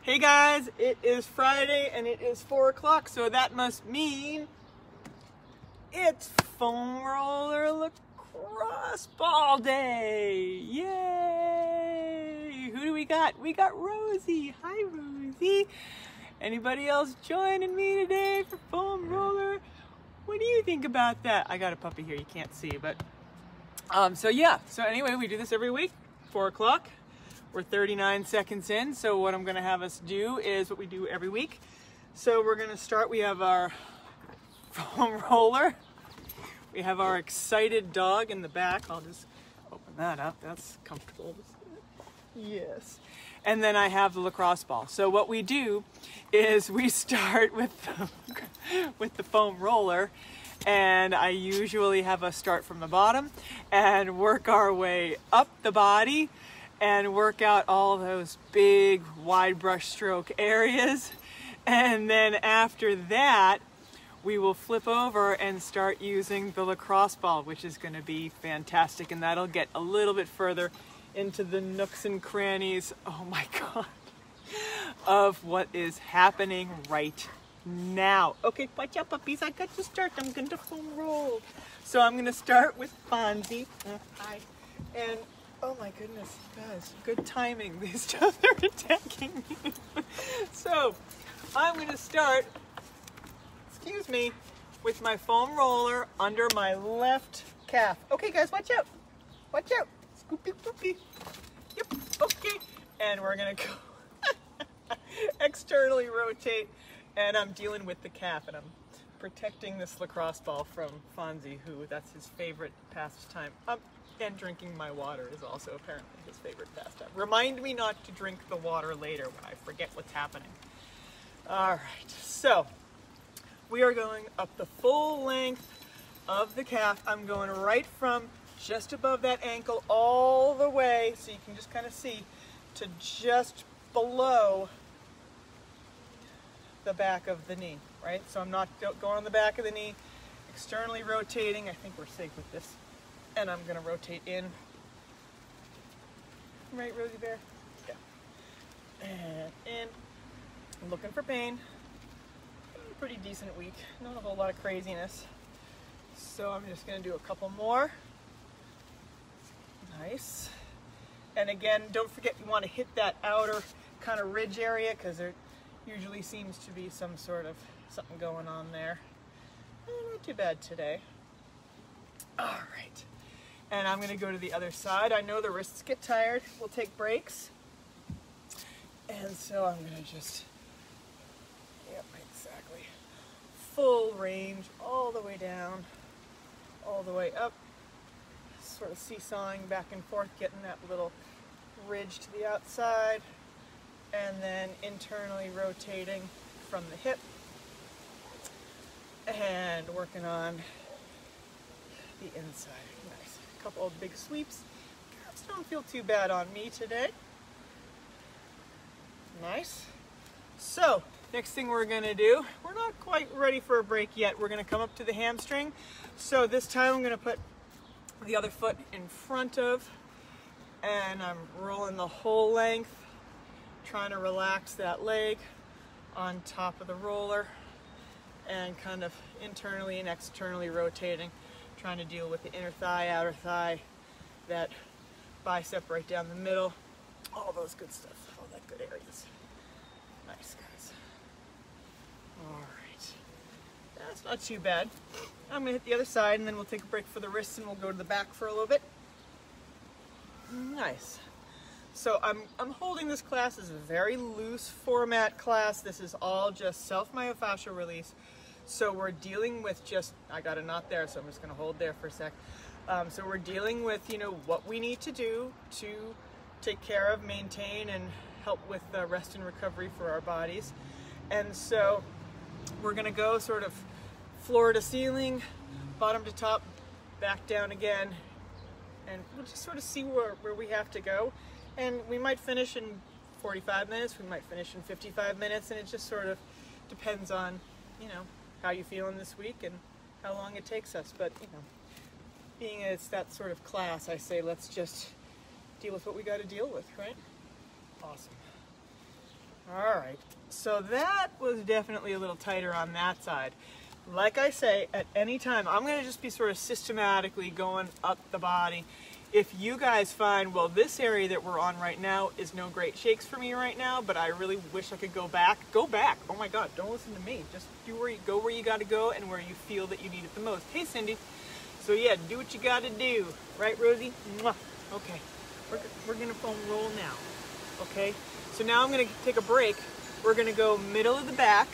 Hey guys, it is Friday and it is 4 o'clock, so that must mean it's foam roller lacrosse ball day. Yay! Who do we got? We got Rosie. Hi Rosie. Anybody else joining me today for foam roller? What do you think about that? I got a puppy here, you can't see, but so anyway, we do this every week, 4 o'clock. We're 39 seconds in, so what I'm going to have us do is what we do every week. So we're going to start, we have our foam roller, we have our excited dog in the back. I'll just open that up, that's comfortable. Yes. And then I have the lacrosse ball. So what we do is we start with the foam roller, and I usually have us start from the bottom and work our way up the body and work out all those big wide brush stroke areas. And then after that, we will flip over and start using the lacrosse ball, which is going to be fantastic. And that'll get a little bit further into the nooks and crannies, oh my God, of what is happening right now. Okay, watch out puppies, I got to start. I'm going to foam roll. So I'm going to start with Fonzie. Hi. And oh my goodness, guys, good timing. These two are attacking me. So I'm going to start, excuse me, with my foam roller under my left calf. Okay guys, watch out. Watch out. Scoopy, poopy. Yep, okay. And we're going to go externally rotate. And I'm dealing with the calf, and I'm protecting this lacrosse ball from Fonzie, who that's his favorite pastime. And drinking my water is also apparently his favorite pastime. Remind me not to drink the water later when I forget what's happening. All right, so we are going up the full length of the calf. I'm going right from just above that ankle all the way, so you can just kind of see, to just below the back of the knee, right? So I'm not going on the back of the knee, externally rotating. I think we're safe with this. And I'm going to rotate in. Right, Rosie Bear? Yeah. And in. I'm looking for pain. Pretty decent week. Not a whole lot of craziness. So I'm just going to do a couple more. Nice. And again, don't forget you want to hit that outer kind of ridge area, because there usually seems to be some sort of something going on there. Not too bad today. All right. And I'm going to go to the other side. I know the wrists get tired. We'll take breaks. And so I'm going to just, yep, exactly. Full range all the way down, all the way up. Sort of seesawing back and forth, getting that little ridge to the outside. And then internally rotating from the hip. And working on the inside. Nice. A couple of big sweeps. Calves don't feel too bad on me today. Nice. So, next thing we're going to do, we're not quite ready for a break yet. We're going to come up to the hamstring. So this time I'm going to put the other foot in front of, and I'm rolling the whole length, trying to relax that leg on top of the roller, and kind of internally and externally rotating, trying to deal with the inner thigh, outer thigh, that bicep right down the middle, all those good stuff, all that good areas. Nice, guys. All right. That's not too bad. I'm going to hit the other side, and then we'll take a break for the wrists, and we'll go to the back for a little bit. Nice. So I'm holding this class as a very loose format class. This is all just self-myofascial release. So we're dealing with just, I got a knot there, so I'm just going to hold there for a sec. So we're dealing with, you know, what we need to do to take care of, maintain, and help with rest and recovery for our bodies. And so we're going to go sort of floor to ceiling, bottom to top, back down again, and we'll just sort of see where we have to go. And we might finish in 45 minutes, we might finish in 55 minutes, and it just sort of depends on, you know, how you're feeling this week and how long it takes us. But, you know, being it's that sort of class, I say let's just deal with what we got to deal with, right? Awesome. All right, so that was definitely a little tighter on that side. Like I say, at any time, I'm gonna just be sort of systematically going up the body. If you guys find, well, this area that we're on right now is no great shakes for me right now, but I really wish I could go back. Go back. Oh my God, don't listen to me. Just go where you gotta go and where you feel that you need it the most. Hey, Cindy. So yeah, do what you gotta do. Right, Rosie? Mwah. Okay, we're gonna foam roll now. Okay, so now I'm gonna take a break. We're gonna go middle of the back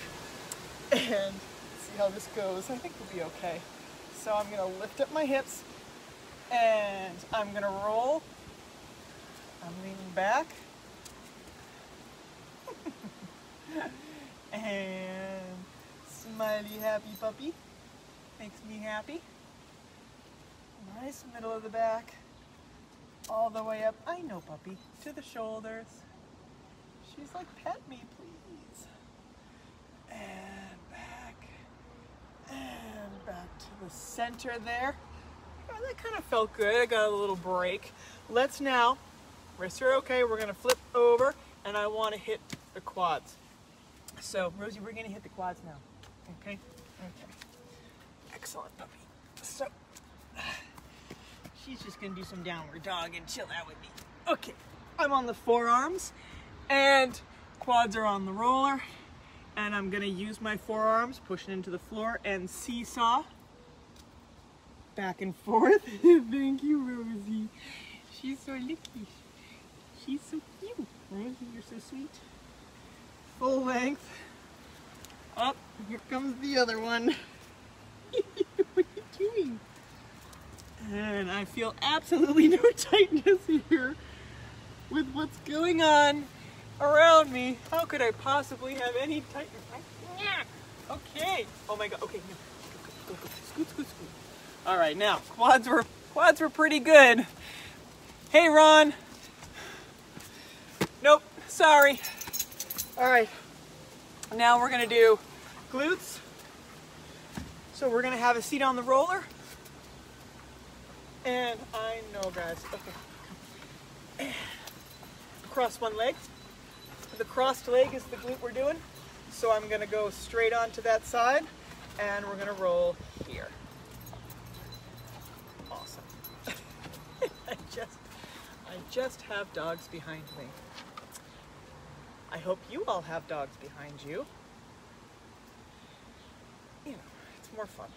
and see how this goes. I think we'll be okay. So I'm gonna lift up my hips and I'm gonna roll. I'm leaning back. And smiley happy puppy. Makes me happy. Nice middle of the back. All the way up. I know, puppy. To the shoulders. She's like, pet me, please. And back. And back to the center there. Oh, that kind of felt good. I got a little break. Let's now, wrists are okay, we're gonna flip over and I wanna hit the quads. So, Rosie, we're gonna hit the quads now. Okay? Okay. Excellent, puppy. So, she's just gonna do some downward dog and chill out with me. Okay, I'm on the forearms and quads are on the roller and I'm gonna use my forearms, push it into the floor and seesaw back and forth. Thank you, Rosie. She's so licky. She's so cute. Rosie, you're so sweet. Full length. Up, here comes the other one. What are you doing? And I feel absolutely no tightness here with what's going on around me. How could I possibly have any tightness? Okay. Oh my God. Okay. No. Go. Scoot. All right. Now quads were pretty good. Hey, Ron. Nope. Sorry. All right. Now we're gonna do glutes. So we're gonna have a seat on the roller. And I know, guys, okay. Cross one leg. The crossed leg is the glute we're doing. So I'm gonna go straight onto that side and we're gonna roll here. Awesome. I just have dogs behind me. I hope you all have dogs behind you. You know, it's more fun.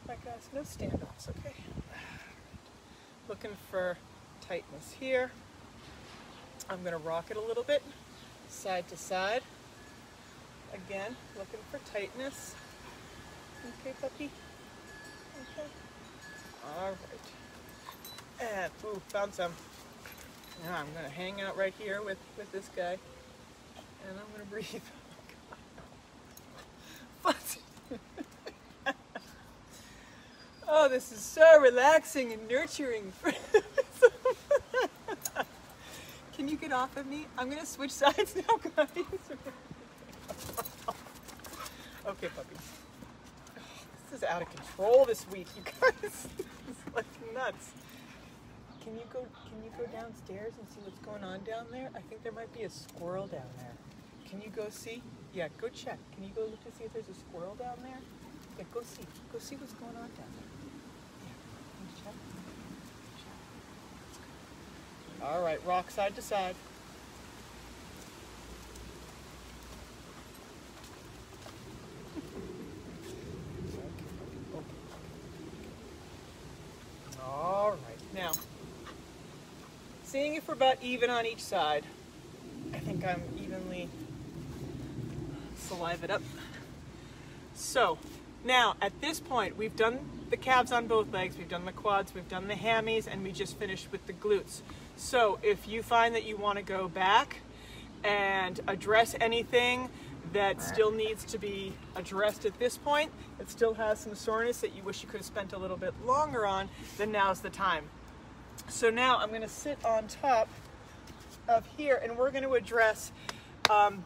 Right, guys, no standoffs, okay? Looking for tightness here. I'm gonna rock it a little bit, side to side. Again, looking for tightness. Okay, puppy? Okay. All right. And, ooh, found some. Now I'm gonna hang out right here with this guy. And I'm gonna breathe. But, oh, this is so relaxing and nurturing. Can you get off of me? I'm gonna switch sides now, guys. Okay, puppy. Oh, this is out of control this week, you guys. This is like nuts. Can you go downstairs and see what's going on down there? I think there might be a squirrel down there. Can you go see? Yeah, go check. Can you go look to see if there's a squirrel down there? Yeah, go see. Go see what's going on down there. Yeah, can you check? All right, rock side to side. All right, now, seeing if we're about even on each side, I think I'm evenly salivated up. So, now, at this point, we've done the calves on both legs, we've done the quads, we've done the hammies, and we just finished with the glutes. So, if you find that you want to go back and address anything that still needs to be addressed at this point, that still has some soreness that you wish you could have spent a little bit longer on, then now's the time. So now I'm going to sit on top of here and we're going to address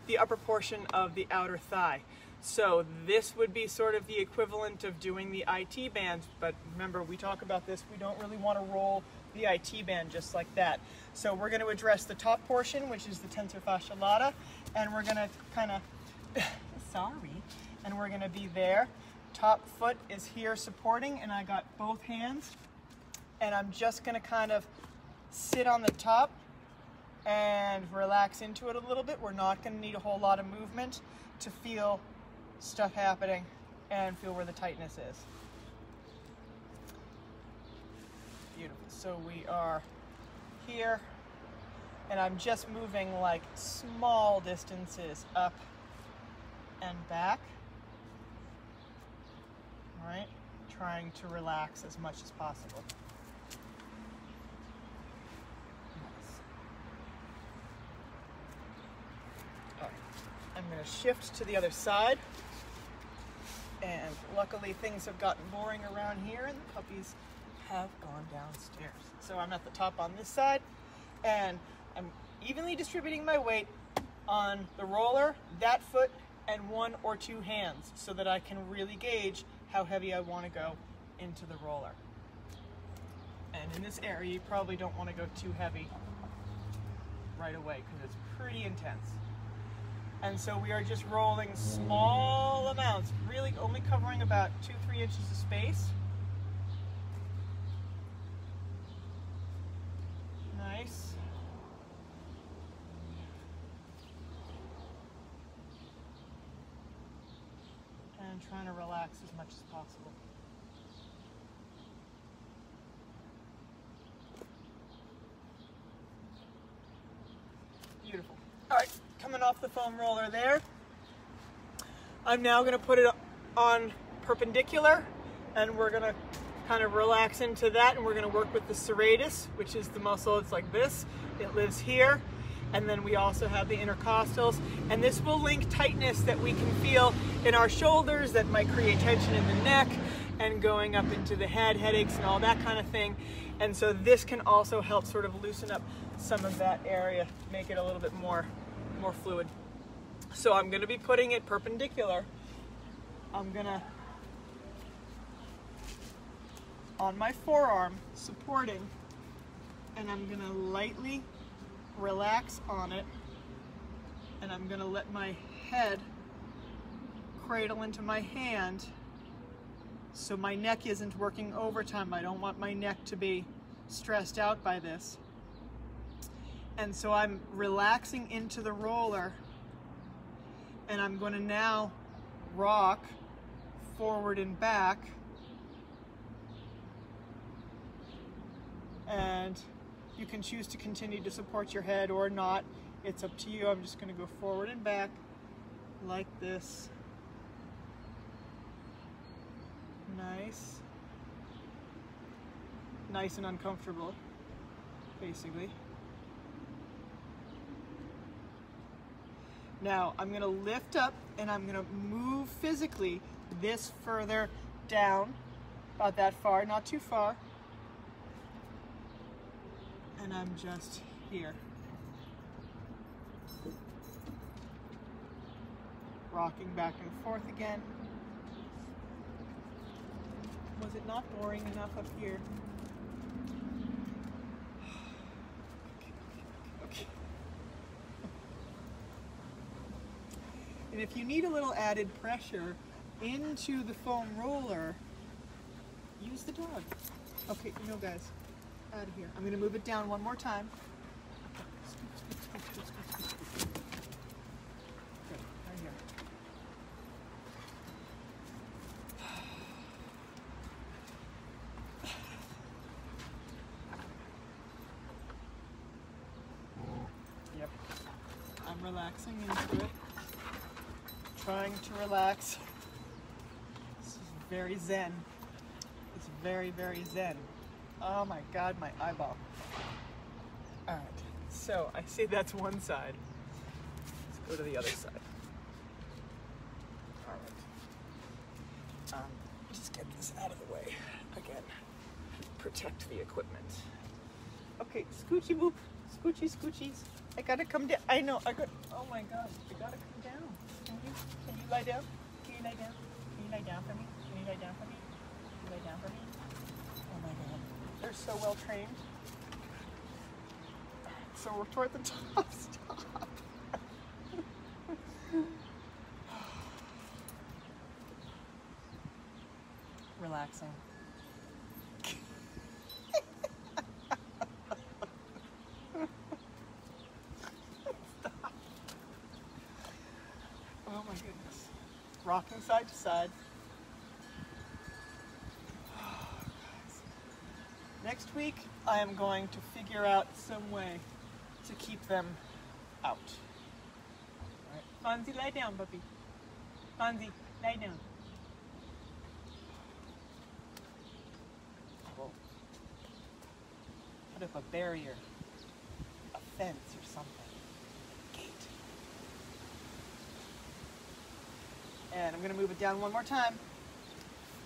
the upper portion of the outer thigh. So this would be sort of the equivalent of doing the IT bands, but remember we talk about this, we don't really want to roll the IT band just like that. So we're going to address the top portion, which is the tensor fasciae lata, and we're going to kind of, sorry, and we're going to be there. Top foot is here supporting, and I got both hands, and I'm just going to kind of sit on the top and relax into it a little bit. We're not going to need a whole lot of movement to feel stuff happening and feel where the tightness is. Beautiful. So we are here, and I'm just moving like small distances up and back. All right, trying to relax as much as possible. I'm going to shift to the other side, and luckily things have gotten boring around here and the puppies have gone downstairs. So I'm at the top on this side, and I'm evenly distributing my weight on the roller, that foot, and 1 or 2 hands so that I can really gauge how heavy I want to go into the roller. And in this area you probably don't want to go too heavy right away because it's pretty intense. And so we are just rolling small amounts, really only covering about 2-3 inches of space. Nice. And trying to relax as much as possible. Beautiful. All right. Coming off the foam roller there, I'm now going to put it on perpendicular, and we're going to kind of relax into that, and we're going to work with the serratus, which is the muscle. It's like this. It lives here, and then we also have the intercostals, and this will link tightness that we can feel in our shoulders that might create tension in the neck and going up into the head, headaches and all that kind of thing. And so this can also help sort of loosen up some of that area, make it a little bit more fluid. So I'm going to be putting it perpendicular. I'm going to, on my forearm, supporting, and I'm going to lightly relax on it, and I'm going to let my head cradle into my hand so my neck isn't working overtime. I don't want my neck to be stressed out by this. And so I'm relaxing into the roller, and I'm going to now rock forward and back. And you can choose to continue to support your head or not. It's up to you. I'm just going to go forward and back like this. Nice. Nice and uncomfortable, basically. Now I'm going to lift up, and I'm going to move physically this further down, about that far, not too far. And I'm just here. Rocking back and forth again. Was it not boring enough up here? Okay. And if you need a little added pressure into the foam roller, use the dog. Okay, no guys, out of here. I'm going to move it down one more time. Good, right here. Yep, I'm relaxing into it. Trying to relax. This is very zen. It's very, very zen. Oh my God, my eyeball. All right, so I see that's one side. Let's go to the other side. All right. Just get this out of the way again. Protect the equipment. Okay, scoochie boop, scoochie scoochies. I gotta come down. I know. Oh my God, I gotta come down. Can you lie down? Can you lie down? Can you lie down for me? Can you lie down for me? Can you lie down for me? Oh my God. They're so well trained. so we're toward the top. Stop. Relaxing. Stop. Oh my goodness. Rocking side to side. Next week, I am going to figure out some way to keep them out. All right. Fonzie, lie down, puppy. Fonzie, lie down. Whoa. Put up a barrier, a fence or something. Gate. And I'm going to move it down one more time.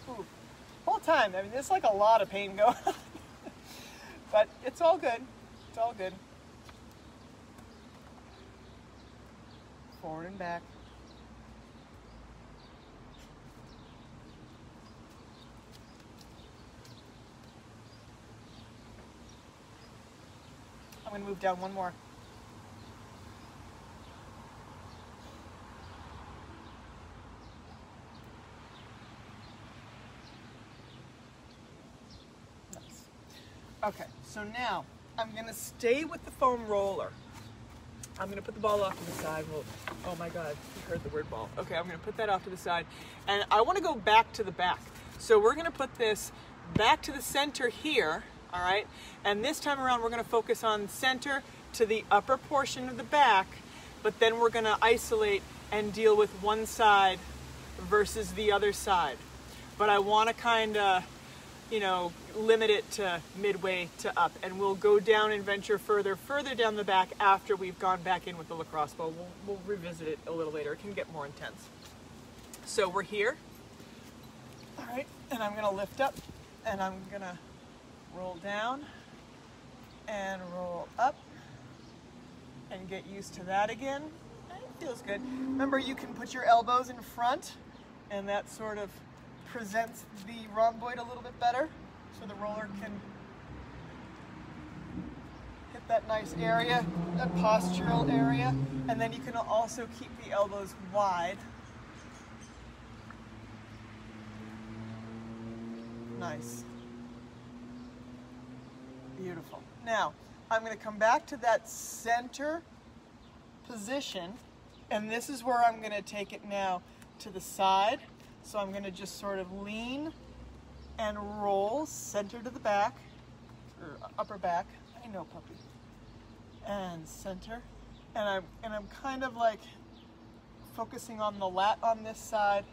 Ooh. Whole time. I mean, there's like a lot of pain going on. But it's all good. It's all good. Forward and back. I'm going to move down one more. Okay, so now I'm going to stay with the foam roller. I'm going to put the ball off to the side. Well, oh my God, you heard the word ball. Okay, I'm going to put that off to the side. And I want to go back to the back. So we're going to put this back to the center here, all right? And this time around, we're going to focus on center to the upper portion of the back, but then we're going to isolate and deal with one side versus the other side. But I want to kind of, you know, limit it to midway to up, and we'll go down and venture further down the back after we've gone back in with the lacrosse ball. We'll revisit it a little later. It can get more intense. So we're here, all right, and I'm gonna lift up, and I'm gonna roll down and roll up and get used to that again. It feels good. Remember, you can put your elbows in front, and that sort of presents the rhomboid a little bit better, so the roller can hit that nice area, that postural area, and then you can also keep the elbows wide. Nice. Beautiful. Now, I'm going to come back to that center position, and this is where I'm going to take it now to the side. So I'm going to just sort of lean and roll center to the back, or upper back. I know, puppy. And center. And I'm kind of like focusing on the lat on this side.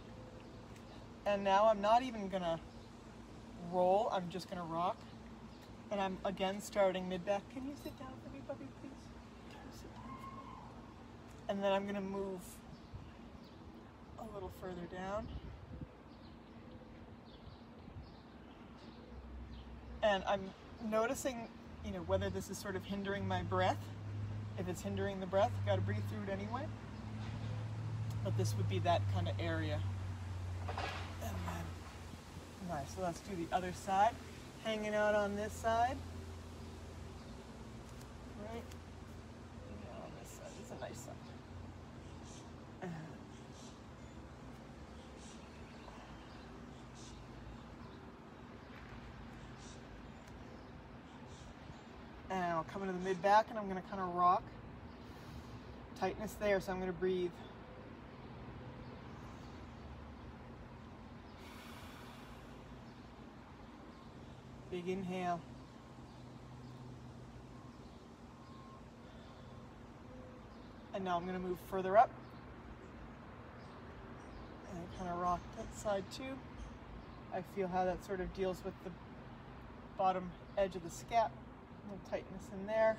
And now I'm not even going to roll. I'm just going to rock. And I'm again starting mid-back. Can you sit down for me, puppy, please? Can you sit down for me? And then I'm going to move a little further down. And I'm noticing, you know, whether this is sort of hindering my breath. If it's hindering the breath, got to breathe through it anyway. But this would be that kind of area. And then, nice. So let's do the other side. Hanging out on this side. Right? Yeah, on this side. It's a nice side. And I'll come into the mid-back, and I'm going to kind of rock. Tightness there, so I'm going to breathe. Big inhale. And now I'm going to move further up. And kind of rock that side too. I feel how that sort of deals with the bottom edge of the scap. A little tightness in there.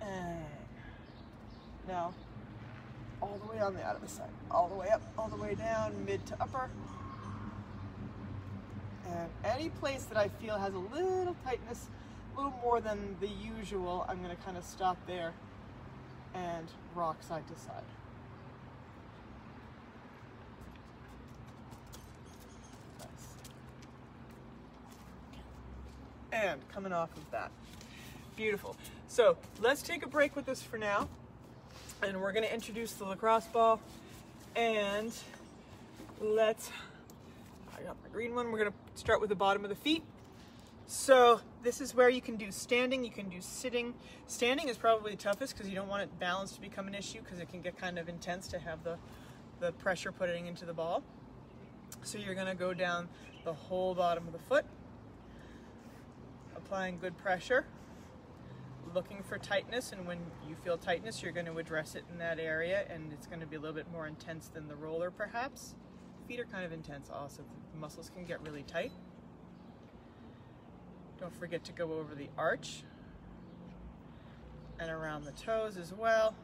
And now all the way on the other side. All the way up, all the way down, mid to upper. And any place that I feel has a little tightness, a little more than the usual, I'm going to kind of stop there and rock side to side. Nice. And coming off of that. Beautiful. So let's take a break with this for now. And we're going to introduce the lacrosse ball. And I got my green one. We're going to start with the bottom of the feet. So this is where you can do standing, you can do sitting. Standing is probably the toughest because you don't want it balance to become an issue because it can get kind of intense to have the pressure putting into the ball. So you're going to go down the whole bottom of the foot, applying good pressure, looking for tightness, and when you feel tightness you're going to address it in that area, and it's going to be a little bit more intense than the roller perhaps. Feet are kind of intense also, the muscles can get really tight. Don't forget to go over the arch and around the toes as well.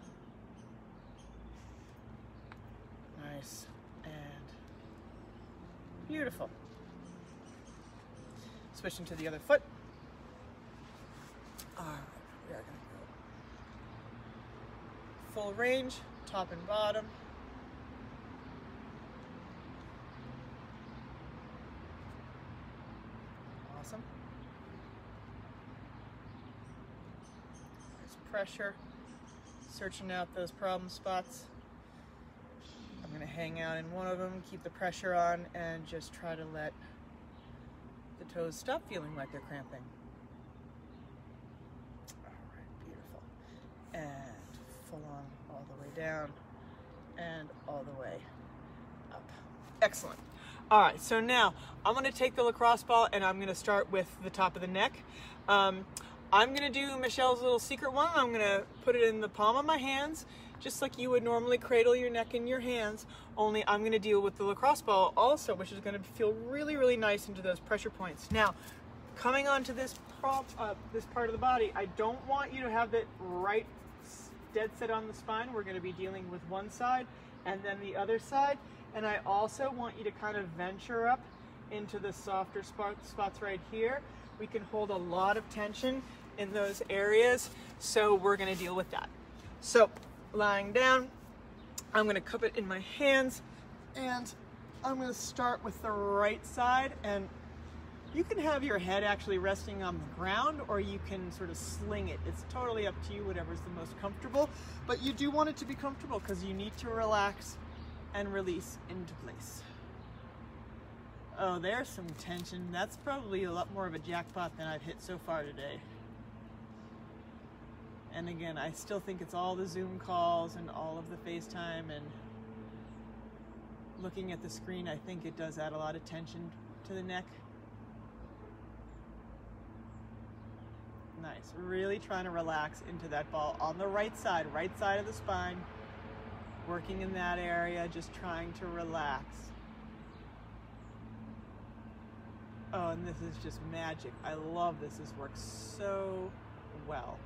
Nice and beautiful. Switching to the other foot. All right, we are going to go full range, top and bottom. Awesome. Pressure, searching out those problem spots. I'm going to hang out in one of them, keep the pressure on, and just try to let the toes stop feeling like they're cramping. All right, beautiful. And full on all the way down and all the way up. Excellent. All right, so now I'm going to take the lacrosse ball and I'm going to start with the top of the neck. I'm going to do Michelle's little secret one. I'm going to put it in the palm of my hands, just like you would normally cradle your neck in your hands, only I'm going to deal with the lacrosse ball also, which is going to feel really, really nice into those pressure points. Now, coming onto this part of the body, I don't want you to have it right dead set on the spine. We're going to be dealing with one side and then the other side, and I also want you to kind of venture up into the softer spots right here. We can hold a lot of tension in those areas, so we're going to deal with that. So lying down, I'm going to cup it in my hands, and I'm going to start with the right side, and you can have your head actually resting on the ground, or you can sort of sling it. It's totally up to you, whatever's the most comfortable, but you do want it to be comfortable because you need to relax and release into place. Oh, there's some tension. That's probably a lot more of a jackpot than I've hit so far today. And again, I still think it's all the Zoom calls and all of the FaceTime and looking at the screen. I think it does add a lot of tension to the neck. Nice. Really trying to relax into that ball on the right side of the spine. Working in that area, just trying to relax. Oh, and this is just magic. I love this. This works so well.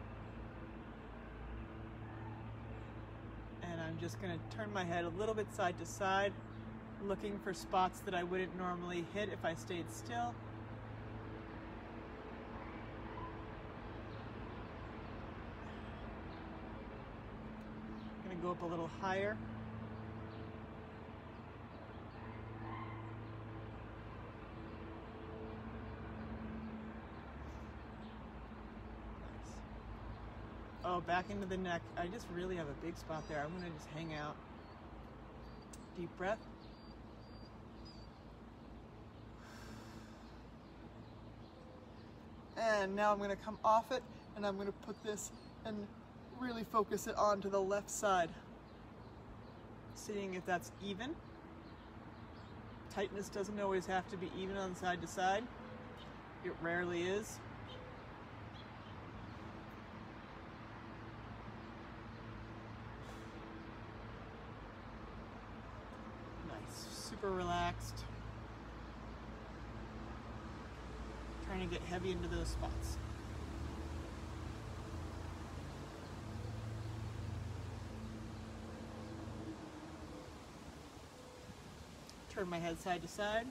And I'm just going to turn my head a little bit side to side, looking for spots that I wouldn't normally hit if I stayed still. I'm going to go up a little higher. Oh, back into the neck. I just really have a big spot there. I'm going to just hang out. Deep breath. And now I'm going to come off it, and I'm going to put this and really focus it onto the left side. Seeing if that's even. Tightness doesn't always have to be even on side to side. It rarely is. Super relaxed. Trying to get heavy into those spots. Turn my head side to side.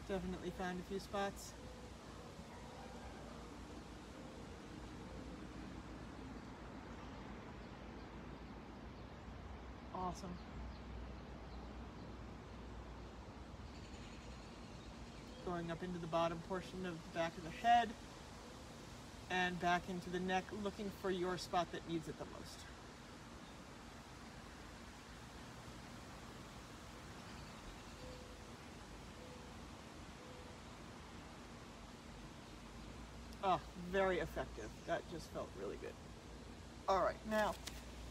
Definitely find a few spots. Awesome. going up into the bottom portion of the back of the head and back into the neck, looking for your spot that needs it the most. Oh, very effective. That just felt really good. All right, now,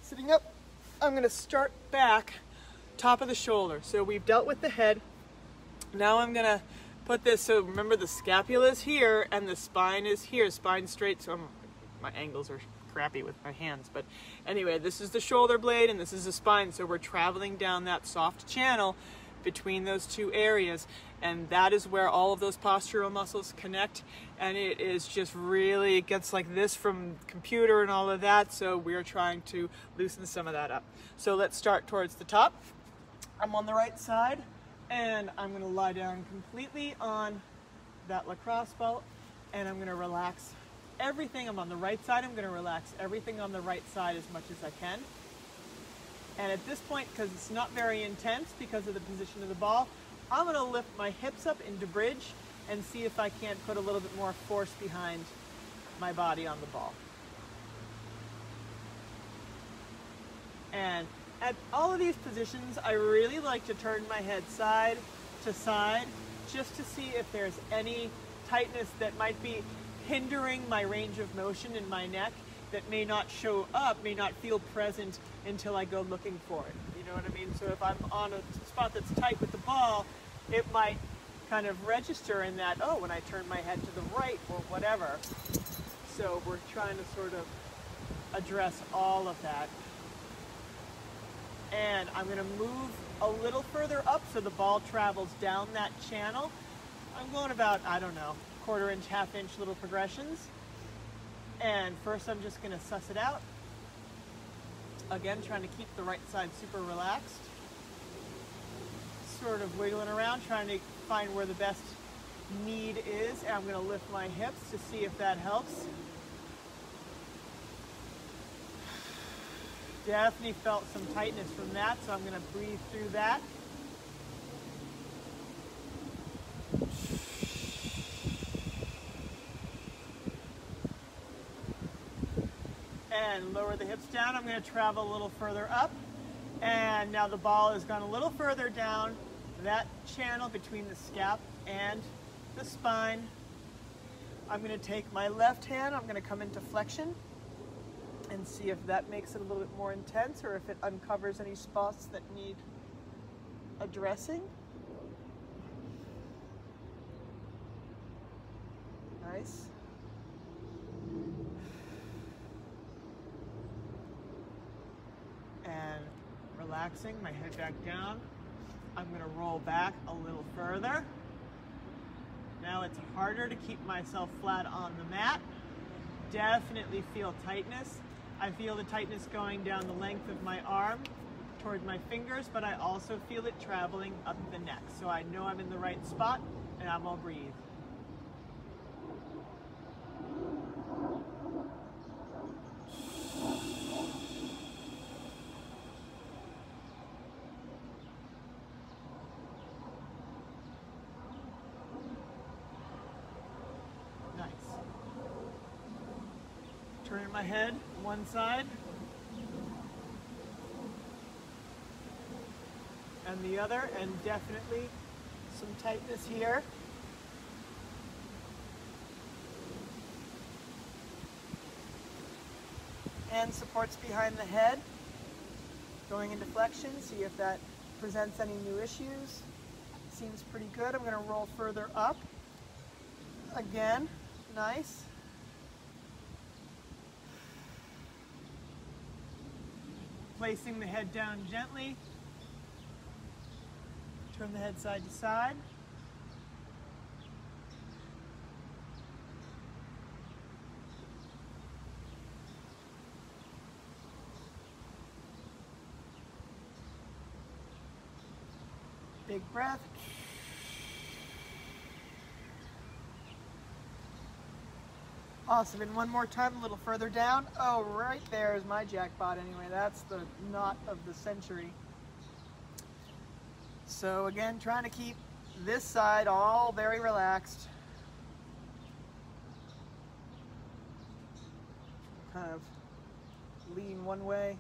sitting up, I'm gonna start back, top of the shoulder. So we've dealt with the head. Now I'm gonna put this, so remember the scapula is here and the spine is here, spine straight, so my angles are crappy with my hands, but anyway, this is the shoulder blade and this is the spine, so we're traveling down that soft channel between those two areas, and that is where all of those postural muscles connect, and it is just really, it gets like this from computer and all of that, so we're trying to loosen some of that up. So let's start towards the top. I'm on the right side, and I'm going to lie down completely on that lacrosse ball, and I'm going to relax everything. I'm on the right side. I'm going to relax everything on the right side as much as I can. And at this point, because it's not very intense because of the position of the ball, I'm going to lift my hips up into bridge and see if I can't put a little bit more force behind my body on the ball. And at all of these positions, I really like to turn my head side to side just to see if there's any tightness that might be hindering my range of motion in my neck that may not show up, may not feel present until I go looking for it. You know what I mean? So if I'm on a spot that's tight with the ball, it might kind of register in that, oh, when I turn my head to the right or whatever. So we're trying to sort of address all of that. And I'm going to move a little further up so the ball travels down that channel. I'm going about, I don't know, quarter-inch, half-inch little progressions. And first I'm just going to suss it out. Again, trying to keep the right side super relaxed. Sort of wiggling around, trying to find where the best need is. And I'm going to lift my hips to see if that helps. Definitely felt some tightness from that, so I'm going to breathe through that. And lower the hips down. I'm going to travel a little further up. And now the ball has gone a little further down that channel between the scap and the spine. I'm going to take my left hand, I'm going to come into flexion and see if that makes it a little bit more intense or if it uncovers any spots that need addressing. Nice. And relaxing, my head back down. I'm going to roll back a little further. Now it's harder to keep myself flat on the mat. Definitely feel tightness. I feel the tightness going down the length of my arm toward my fingers, but I also feel it traveling up the neck. So I know I'm in the right spot, and I'm gonna breathe. Turning my head one side and the other, and definitely some tightness here. And supports behind the head, going into flexion, see if that presents any new issues. Seems pretty good. I'm going to roll further up. Again, nice. Placing the head down gently. Turn the head side to side. Big breath. Awesome, and one more time, a little further down. Oh, right there is my jackpot anyway. That's the knot of the century. So again, trying to keep This side all very relaxed. Kind of lean one way.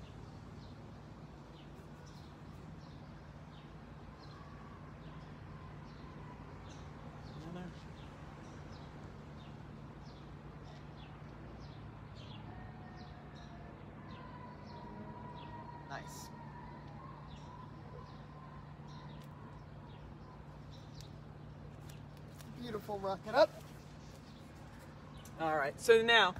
Another. Nice. Beautiful, rock it up. All right, so now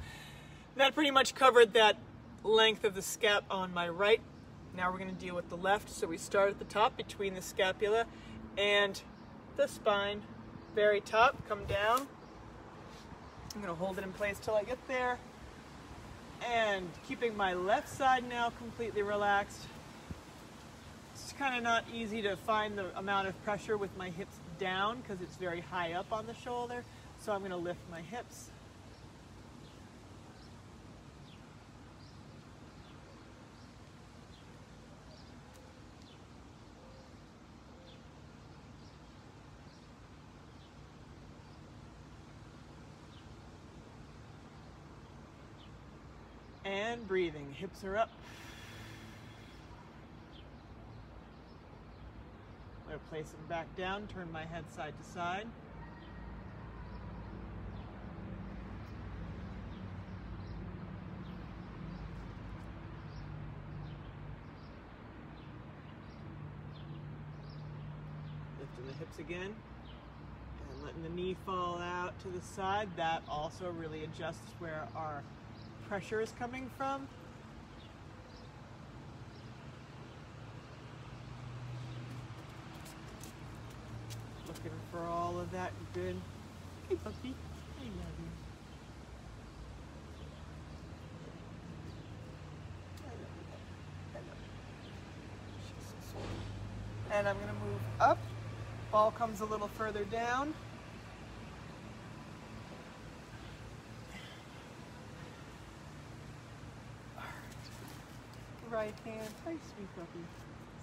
that pretty much covered that length of the scap on my right. Now we're going to deal with the left. So we start at the top between the scapula and the spine. Very top, come down. I'm going to hold it in place till I get there. And keeping my left side now completely relaxed. It's kind of not easy to find the amount of pressure with my hips down because it's very high up on the shoulder. So I'm going to lift my hips. And breathing, hips are up. I'm going to place them back down, turn my head side to side. Lifting the hips again. And letting the knee fall out to the side. That also really adjusts where our pressure is coming from. Looking for all of that good. Hey puppy, I love you. I love you. She's so sweet. And I'm going to move up. Ball comes a little further down. Right hand. Hi, sweet puppy.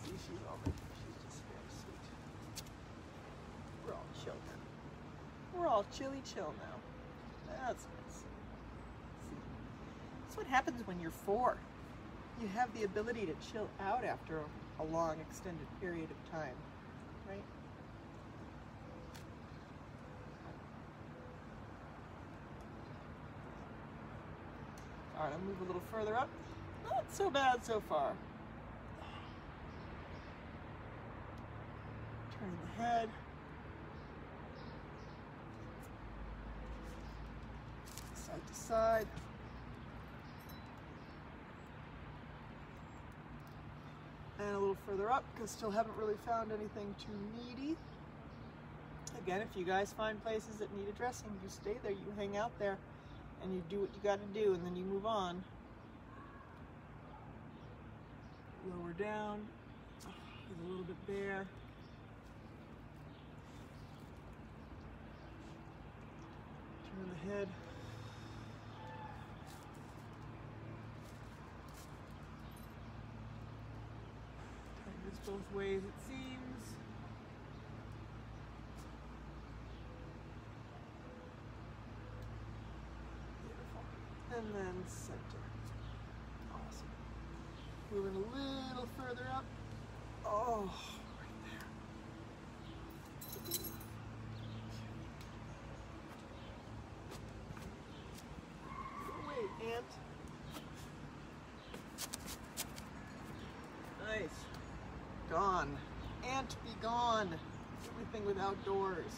See, she's just very sweet. We're all chill now. We're all chilly chill now. That's nice. See, that's what happens when you're 4. You have the ability to chill out after a long, extended period of time, right? All right, I'll move a little further up. Not so bad so far. Turn the head. Side to side. And a little further up because still haven't really found anything too meaty. Again, if you guys find places that need addressing, you stay there, you hang out there, and you do what you got to do, and then you move on. Lower down, there's a little bit there. Turn the head. Turn this both ways it seems. Beautiful. And then center. Moving a little further up. Oh, right there. Go away, ant. Nice. Gone. Ant be gone. Everything with outdoors.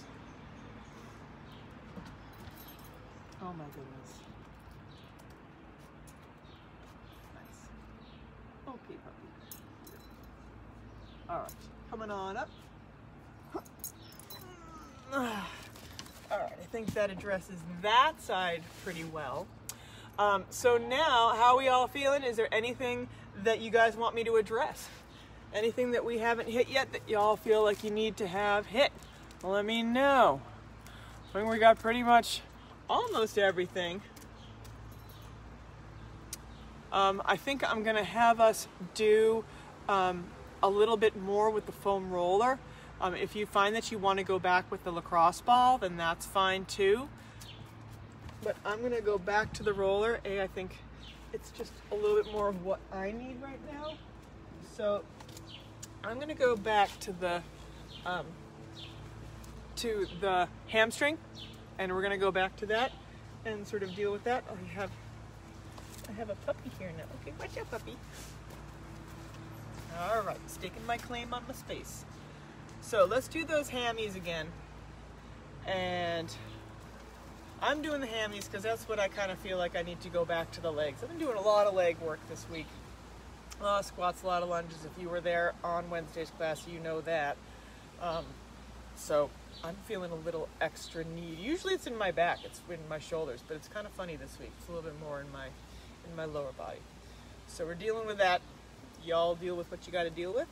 Oh my goodness. Okay, puppy. All right, coming on up. All right, I think that addresses that side pretty well. So now, how are we all feeling? Is there anything that you guys want me to address? Anything that we haven't hit yet that y'all feel like you need to have hit? Well, let me know. I think we got pretty much almost everything. I think I'm going to have us do a little bit more with the foam roller If you find that you want to go back with the lacrosse ball, then that's fine too. But I'm gonna go back to the roller. I think it's just a little bit more of what I need right now. So I'm gonna go back to the hamstring, and we're gonna go back to that and sort of deal with that. Oh, I have a puppy here now. Okay, watch out, puppy. All right, staking my claim on the space. So let's do those hammies again. And I'm doing the hammies because that's what I kind of feel like I need to go back to the legs. I've been doing a lot of leg work this week. A lot of squats, a lot of lunges. If you were there on Wednesday's class, you know that. So I'm feeling a little extra need. Usually it's in my back, it's in my shoulders, but it's kind of funny this week. It's a little bit more in my lower body. So we're dealing with that. Y'all deal with what you got to deal with,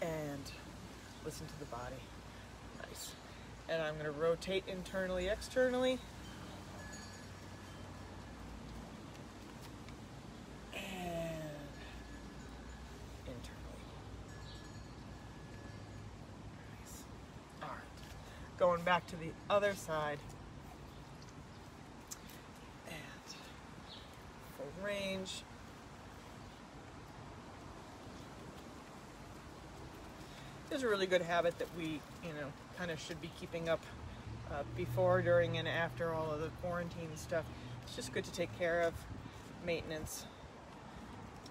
and listen to the body. Nice. And I'm going to rotate internally, externally. And internally. Nice. All right. Going back to the other side. And full range. Is a really good habit that we, kind of should be keeping up before, during, and after all of the quarantine stuff. It's just good to take care of. Maintenance.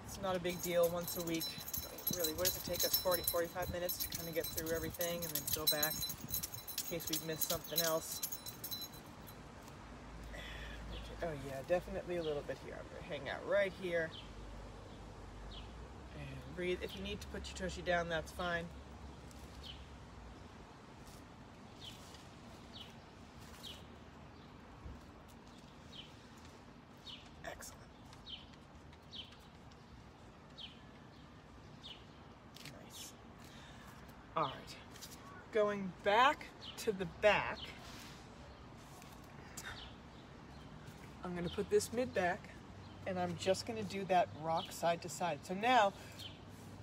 It's not a big deal once a week. Really, what does it take us? 40-45 minutes to kind of get through everything and then go back in case we've missed something else. Oh yeah, definitely a little bit here. I'm going to hang out right here. And breathe. If you need to put your tushy down, that's fine. All right, going back to the back, I'm going to put this mid back, and I'm just going to do that rock side to side. So now,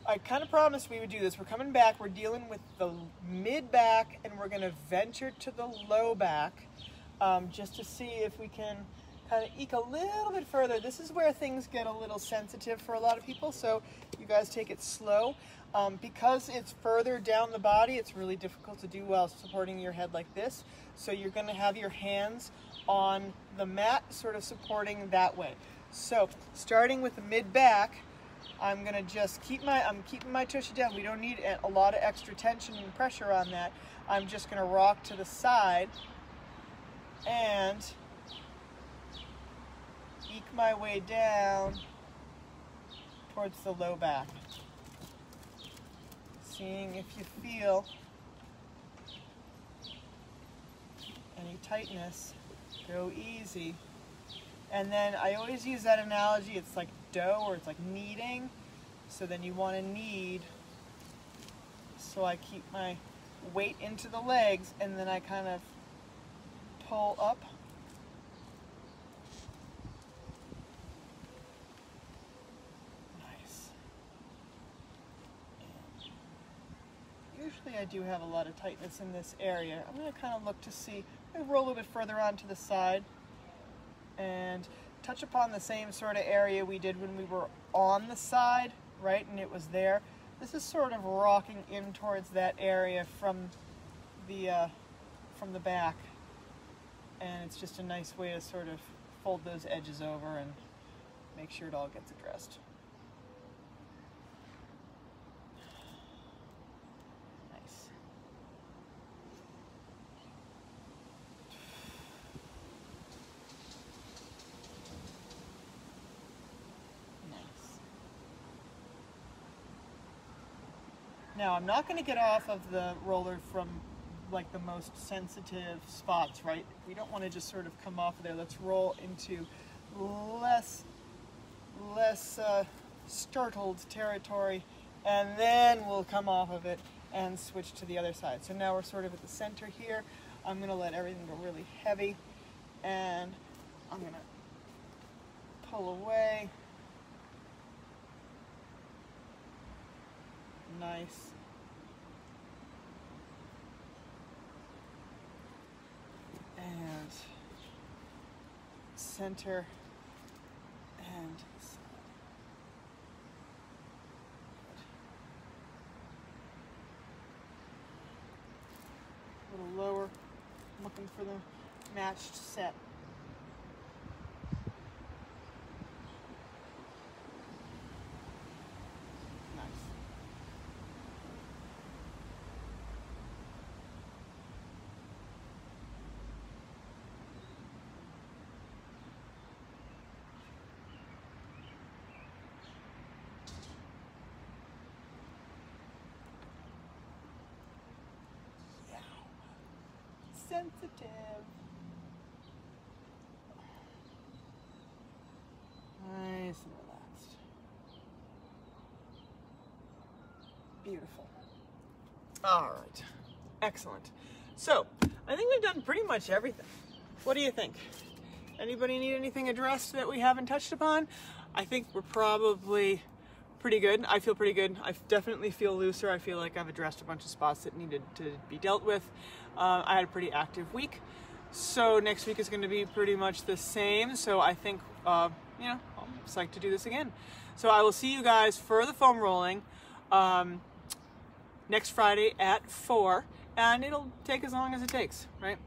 I kind of promised we would do this. We're coming back, we're dealing with the mid back, and we're going to venture to the low back, just to see if we can kind of eke a little bit further. This is where things get a little sensitive for a lot of people, so you guys take it slow. Because it's further down the body, it's really difficult to do while supporting your head like this. So you're going to have your hands on the mat, sort of supporting that way. So starting with the mid back, I'm going to just keeping my tushy down. We don't need a lot of extra tension and pressure on that. I'm just going to rock to the side and eke my way down towards the low back. Seeing if you feel any tightness, go easy. And then I always use that analogy, it's like dough or it's like kneading. So then you want to knead. So I keep my weight into the legs and then I kind of pull up. Usually I do have a lot of tightness in this area. I'm going to kind of look to see, I'm going to roll a little bit further on to the side and touch upon the same sort of area we did when we were on the side, right, and it was there. This is sort of rocking in towards that area from the back, and it's just a nice way to sort of fold those edges over and make sure it all gets addressed. Now, I'm not going to get off of the roller from like the most sensitive spots, right? We don't want to just sort of come off of there. Let's roll into less startled territory, and then we'll come off of it and switch to the other side. So now we're sort of at the center here. I'm going to let everything go really heavy, and I'm going to pull away. Nice. and center and side. A little lower, looking for the matched set. Sensitive. Nice and relaxed. Beautiful. All right. Excellent. So, I think we've done pretty much everything. What do you think? Anybody need anything addressed that we haven't touched upon? I think we're probably pretty good. I feel pretty good. I definitely feel looser. I feel like I've addressed a bunch of spots that needed to be dealt with. I had a pretty active week, so next week is going to be pretty much the same. So I think, you know, I'm psyched to do this again. So I will see you guys for the foam rolling next Friday at 4, and it'll take as long as it takes, right?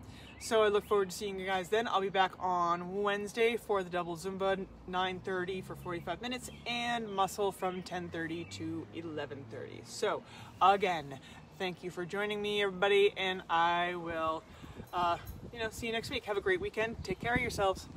So I look forward to seeing you guys then. I'll be back on Wednesday for the double Zumba, 9:30 for 45 minutes, and muscle from 10:30 to 11:30. So again, thank you for joining me, everybody, and I will, you know, see you next week. Have a great weekend. Take care of yourselves.